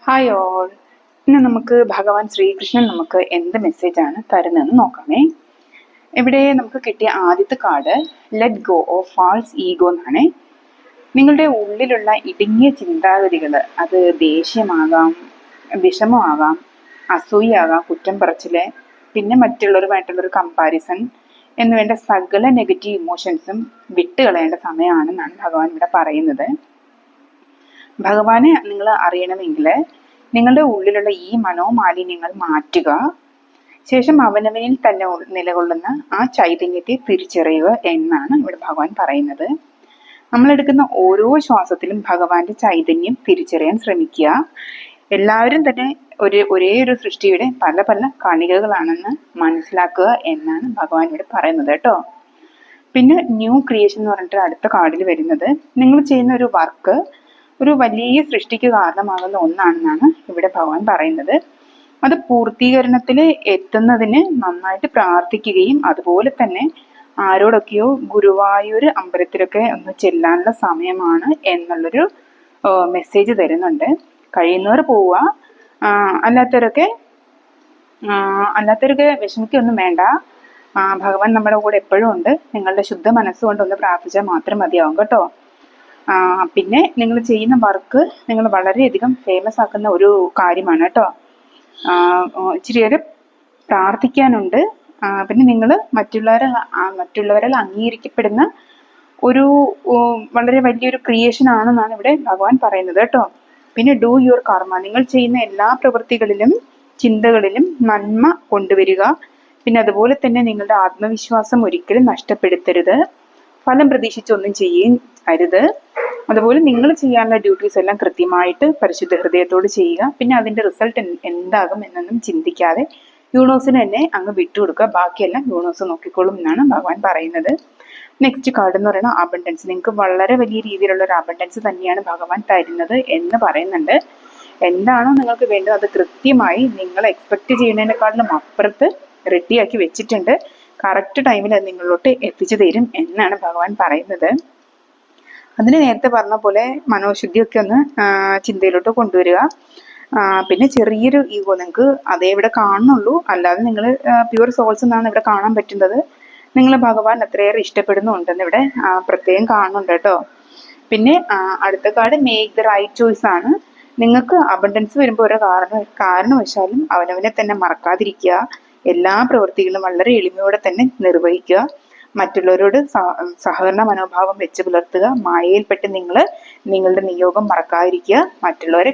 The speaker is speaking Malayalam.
Hi all. ഇന്ന് നമുക്ക് ഭഗവാൻ ശ്രീകൃഷ്ണൻ നമുക്ക് എന്ത് മെസ്സേജാണ് തരുന്നതെന്ന് നോക്കാമേ. ഇവിടെ നമുക്ക് കിട്ടിയ ആദ്യത്തെ card let go of false ego എന്നാണ്. നിങ്ങളുടെ ഉള്ളിലുള്ള ഇടുങ്ങിയ ചിന്താഗതികൾ, അത് ദേഷ്യമാകാം, വിഷമമാകാം, അസൂയാകാം, കുറ്റം പറച്ചില്, പിന്നെ മറ്റുള്ളവരുമായിട്ടുള്ളൊരു കമ്പാരിസൺ എന്നുവേണ്ട സകല നെഗറ്റീവ് ഇമോഷൻസും വിട്ടുകളയേണ്ട സമയമാണെന്നാണ് ഭഗവാൻ ഇവിടെ പറയുന്നത്. ഭഗവാനെ നിങ്ങൾ അറിയണമെങ്കിൽ നിങ്ങളുടെ ഉള്ളിലുള്ള ഈ മനോമാലിന്യങ്ങൾ മാറ്റുക. ശേഷം അവനവനിൽ തന്നെ നിലകൊള്ളുന്ന ആ ചൈതന്യത്തെ തിരിച്ചറിയുക എന്നാണ് ഇവിടെ ഭഗവാൻ പറയുന്നത്. നമ്മളെടുക്കുന്ന ഓരോ ശ്വാസത്തിലും ഭഗവാന്റെ ചൈതന്യം തിരിച്ചറിയാൻ ശ്രമിക്കുക. എല്ലാവരും തന്നെ ഒരേ ഒരു സൃഷ്ടിയുടെ പല പല കണികകളാണെന്ന് മനസ്സിലാക്കുക എന്നാണ് ഭഗവാൻ ഇവിടെ പറയുന്നത് കേട്ടോ. പിന്നെ ന്യൂ ക്രിയേഷൻ എന്ന് പറഞ്ഞിട്ട് അടുത്ത കാർഡിൽ വരുന്നത്, നിങ്ങൾ ചെയ്യുന്ന ഒരു വർക്ക് ഒരു വലിയ സൃഷ്ടിക്ക് കാരണമാകുന്ന ഒന്നാണെന്നാണ് ഇവിടെ ഭഗവാൻ പറയുന്നത്. അത് പൂർത്തീകരണത്തിൽ എത്തുന്നതിന് നന്നായിട്ട് പ്രാർത്ഥിക്കുകയും അതുപോലെ തന്നെ ആരോടൊക്കെയോ ഗുരുവായൂർ അമ്പലത്തിലൊക്കെ ഒന്ന് ചെല്ലാനുള്ള സമയമാണ് എന്നുള്ളൊരു മെസ്സേജ് തരുന്നുണ്ട്. കഴിയുന്നവർ പോവുക, അല്ലാത്തവരൊക്കെ വിഷമിക്കൊന്നും വേണ്ട. ഭഗവാൻ നമ്മുടെ കൂടെ എപ്പോഴും ഉണ്ട്. നിങ്ങളുടെ ശുദ്ധ മനസ്സുകൊണ്ടൊന്ന് പ്രാർത്ഥിച്ചാൽ മാത്രം മതിയാവും കേട്ടോ. പിന്നെ നിങ്ങൾ ചെയ്യുന്ന വർക്ക് നിങ്ങൾ വളരെയധികം ഫേമസ് ആക്കുന്ന ഒരു കാര്യമാണ് കേട്ടോ. ഇച്ചിരിയേറെ പ്രാർത്ഥിക്കാനുണ്ട്. പിന്നെ നിങ്ങൾ മറ്റുള്ളവരാൽ അംഗീകരിക്കപ്പെടുന്ന ഒരു വളരെ വലിയൊരു ക്രിയേഷൻ ആണെന്നാണ് ഇവിടെ ഭഗവാൻ പറയുന്നത് കേട്ടോ. പിന്നെ ഡു യുവർ കർമ്മ, നിങ്ങൾ ചെയ്യുന്ന എല്ലാ പ്രവൃത്തികളിലും ചിന്തകളിലും നന്മ കൊണ്ടുവരിക. പിന്നെ അതുപോലെ തന്നെ നിങ്ങളുടെ ആത്മവിശ്വാസം ഒരിക്കലും നഷ്ടപ്പെടുത്തരുത്. ഫലം പ്രതീക്ഷിച്ചൊന്നും ചെയ്യുകയും അരുത്. അതുപോലെ നിങ്ങൾ ചെയ്യാനുള്ള ഡ്യൂട്ടീസ് എല്ലാം കൃത്യമായിട്ട് പരിശുദ്ധ ഹൃദയത്തോട് ചെയ്യുക. പിന്നെ അതിന്റെ റിസൾട്ട് എന്താകും എന്നൊന്നും ചിന്തിക്കാതെ യൂണിവേഴ്സിന് തന്നെ അങ്ങ് വിട്ടുകൊടുക്കുക. ബാക്കിയെല്ലാം യൂണിവേഴ്സ് നോക്കിക്കോളും എന്നാണ് ഭഗവാൻ പറയുന്നത്. നെക്സ്റ്റ് കാർഡ് എന്ന് പറയുന്നത് അബണ്ടൻസ്. നിങ്ങൾക്ക് വളരെ വലിയ രീതിയിലുള്ള ഒരു അബണ്ടൻസ് തന്നെയാണ് ഭഗവാൻ തരുന്നത് എന്ന് പറയുന്നുണ്ട്. എന്താണോ നിങ്ങൾക്ക് വേണ്ടത് അത് കൃത്യമായി നിങ്ങൾ എക്സ്പെക്ട് ചെയ്യുന്നതിനെക്കാട്ടിലും അപ്പുറത്ത് റെഡിയാക്കി വെച്ചിട്ടുണ്ട്. കറക്റ്റ് ടൈമിൽ അത് നിങ്ങളിലോട്ട് എത്തിച്ചു തരും എന്നാണ് ഭഗവാൻ പറയുന്നത്. അതിന് നേരത്തെ പറഞ്ഞ പോലെ മനോശുദ്ധിയൊക്കെ ഒന്ന് ചിന്തയിലോട്ട് കൊണ്ടുവരിക. പിന്നെ ചെറിയൊരു ഈഗോ നിങ്ങൾക്ക് അതേ ഇവിടെ കാണുന്നുള്ളൂ, അല്ലാതെ നിങ്ങൾ പ്യുവർ സോൾസ് എന്നാണ് ഇവിടെ കാണാൻ പറ്റുന്നത്. നിങ്ങൾ ഭഗവാൻ അത്രയേറെ ഇഷ്ടപ്പെടുന്നുണ്ടെന്ന് ഇവിടെ പ്രത്യേകം കാണുന്നുണ്ട് കേട്ടോ. പിന്നെ അടുത്ത card make the right choice ആണ്. നിങ്ങൾക്ക് അബണ്ടൻസ് വരുമ്പോൾ ഓരോ കാരണവശാലും അവനവനെ തന്നെ മറക്കാതിരിക്കുക. എല്ലാ പ്രവൃത്തികളും വളരെ എളിമയോടെ തന്നെ നിർവഹിക്കുക. മറ്റുള്ളവരോട് സഹകരണ മനോഭാവം വെച്ച് പുലർത്തുക. മായയിൽപ്പെട്ട് നിങ്ങൾ നിങ്ങളുടെ നിയോഗം മറക്കാതിരിക്കുക. മറ്റുള്ളവരെ